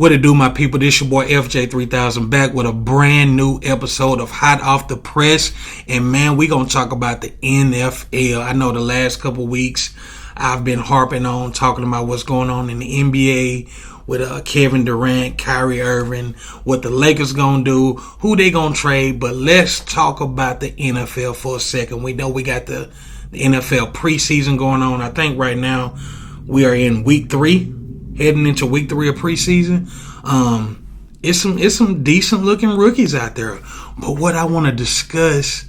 What it do, my people? This your boy FJ3000 back with a brand new episode of Hot Off the Press. And man, we gonna talk about the NFL. I know the last couple weeks I've been harping on talking about what's going on in the NBA with Kevin Durant, Kyrie Irving, what the Lakers gonna do, who they gonna trade. But let's talk about the NFL for a second. We know we got the NFL preseason going on. I think right now we are in week 3. Heading into week 3 of preseason. It's some decent looking rookies out there. But what I want to discuss,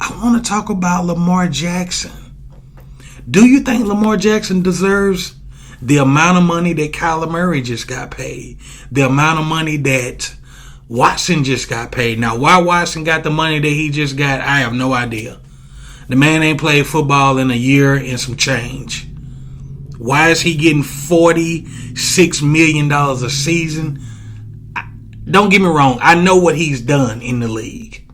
I want to talk about Lamar Jackson. Do you think Lamar Jackson deserves the amount of money that Kyler Murray just got paid? The amount of money that Watson just got paid? Now, why Watson got the money that he just got, I have no idea. The man ain't played football in a year and some change. Why is he getting $46 million a season? Don't get me wrong. I know what he's done in the league.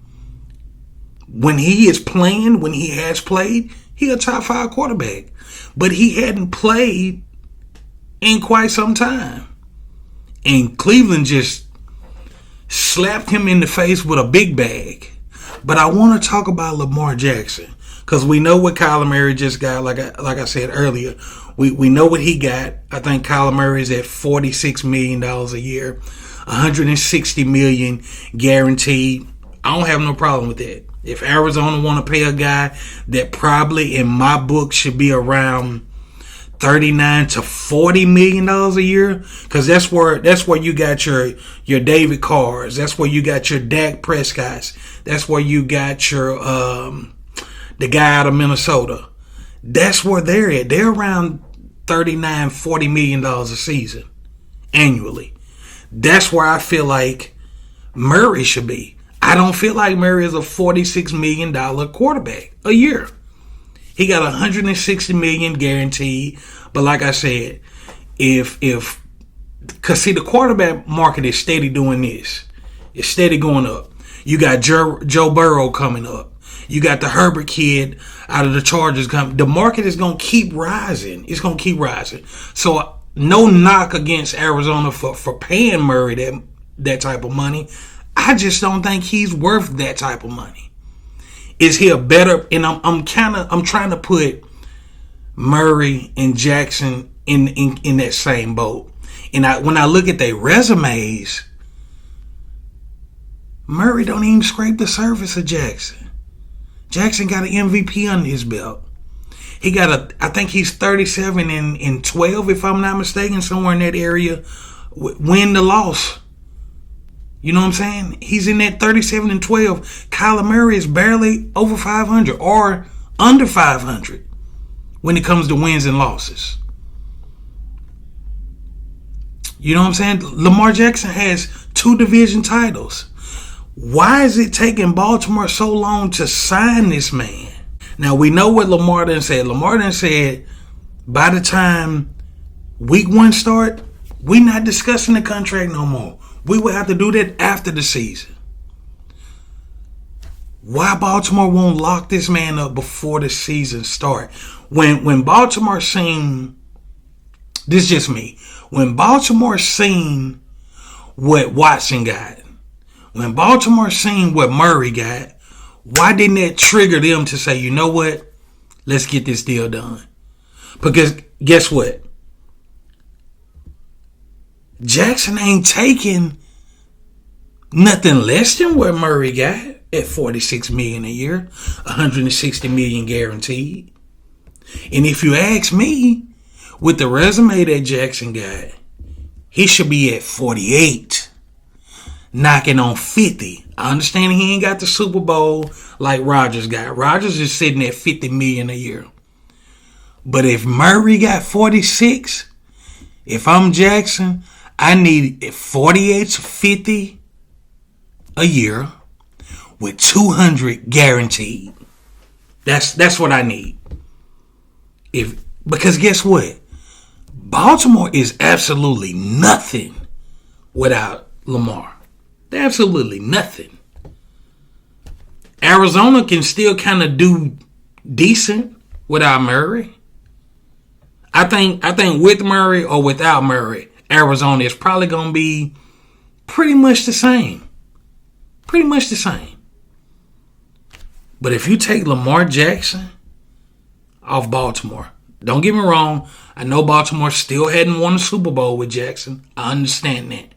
When he is playing, when he has played, he's a top 5 quarterback. But he hadn't played in quite some time. And Cleveland just slapped him in the face with a big bag. But I want to talk about Lamar Jackson. Because we know what Kyler Murray just got, like I said earlier. We know what he got. I think Kyler Murray is at $46 million a year. $160 million guaranteed. I don't have no problem with that. If Arizona want to pay a guy that probably in my book should be around $39 to $40 million a year, because that's where you got your David Carrs. That's where you got your Dak Prescotts. That's where you got your the guy out of Minnesota. That's where they're at. They're around $39, $40 million a season annually. That's where I feel like Murray should be. I don't feel like Murray is a $46 million quarterback a year. He got $160 million guaranteed. But like I said, because see, the quarterback market is steady doing this. It's steady going up. You got Joe Burrow coming up. You got the Herbert kid out of the Chargers coming. The market is going to keep rising. It's going to keep rising. So no knock against Arizona for paying Murray that type of money. I just don't think he's worth that type of money. Is he a better? And I'm trying to put Murray and Jackson in that same boat. And when I look at their resumes, Murray don't even scrape the surface of Jackson. Jackson got an MVP under his belt. He got I think he's 37 and 12, if I'm not mistaken, somewhere in that area. Win the loss. You know what I'm saying? He's in that 37 and 12. Kyler Murray is barely over 500 or under 500 when it comes to wins and losses. You know what I'm saying? Lamar Jackson has 2 division titles. Why is it taking Baltimore so long to sign this man? Now, we know what Lamar done said. Lamar done said by the time week 1 start, we're not discussing the contract no more. We will have to do that after the season. Why Baltimore won't lock this man up before the season start? When Baltimore seen, this is just me, when Baltimore seen what Watson got, when Baltimore seen what Murray got, why didn't that trigger them to say, you know what? Let's get this deal done. Because guess what? Jackson ain't taking nothing less than what Murray got at $46 million a year, $160 million guaranteed. And if you ask me, with the resume that Jackson got, he should be at 48. Knocking on 50. I understand he ain't got the Super Bowl like Rodgers got. Rodgers is sitting at $50 million a year. But if Murray got 46, if I'm Jackson, I need 48 to 50 a year with 200 guaranteed. That's what I need. Because guess what? Baltimore is absolutely nothing without Lamar. Absolutely nothing. Arizona can still kind of do decent without Murray. I think with Murray or without Murray, Arizona is probably going to be pretty much the same. Pretty much the same. But if you take Lamar Jackson off Baltimore, don't get me wrong, I know Baltimore still hadn't won a Super Bowl with Jackson. I understand that.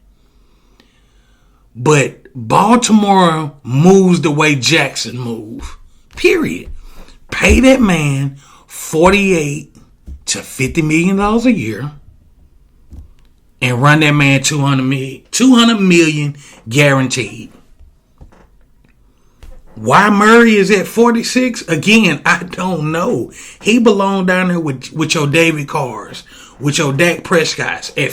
But Baltimore moves the way Jackson moved. Period. Pay that man $48 to $50 million a year and run that man $200 million guaranteed. Why Murray is at 46? Again, I don't know. He belonged down there with your David Carrs, with your Dak Prescotts at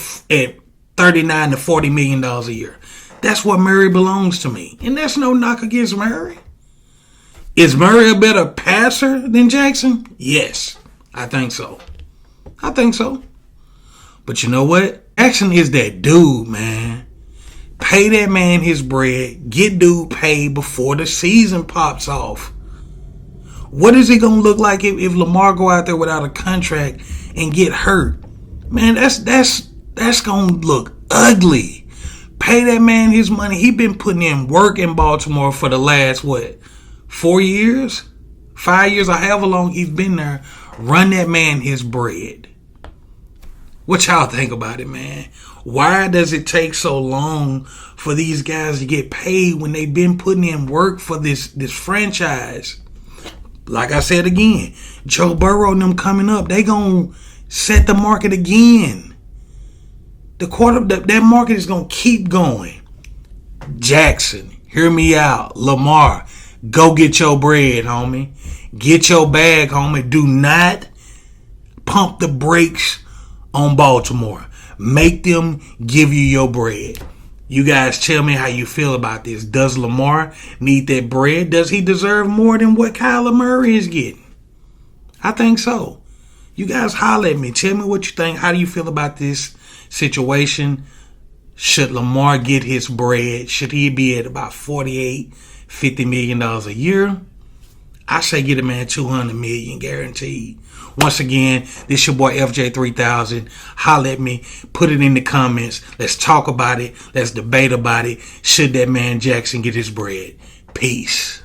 $39 to $40 million a year. That's what Murray belongs to me. And that's no knock against Murray. Is Murray a better passer than Jackson? Yes, I think so. I think so. But you know what? Jackson is that dude, man. Pay that man his bread. Get dude paid before the season pops off. What is it going to look like if Lamar go out there without a contract and get hurt? Man, that's going to look ugly. Pay that man his money. He been putting in work in Baltimore for the last, 4 years? 5 years, or however long he's been there. Run that man his bread. What y'all think about it, man? Why does it take so long for these guys to get paid when they've been putting in work for this franchise? Like I said again, Joe Burrow and them coming up, they gonna set the market again. That market is gonna keep going. Jackson, hear me out. Lamar, go get your bread, homie. Get your bag, homie. Do not pump the brakes on Baltimore. Make them give you your bread. You guys tell me how you feel about this. Does Lamar need that bread? Does he deserve more than what Kyler Murray is getting? I think so. You guys holler at me. Tell me what you think. How do you feel about this situation? Should Lamar get his bread? Should he be at about $48, $50 million a year? I say get a man $200 million guaranteed. Once again, this your boy FJ3000. Holler at me. Put it in the comments. Let's talk about it. Let's debate about it. Should that man Jackson get his bread? Peace.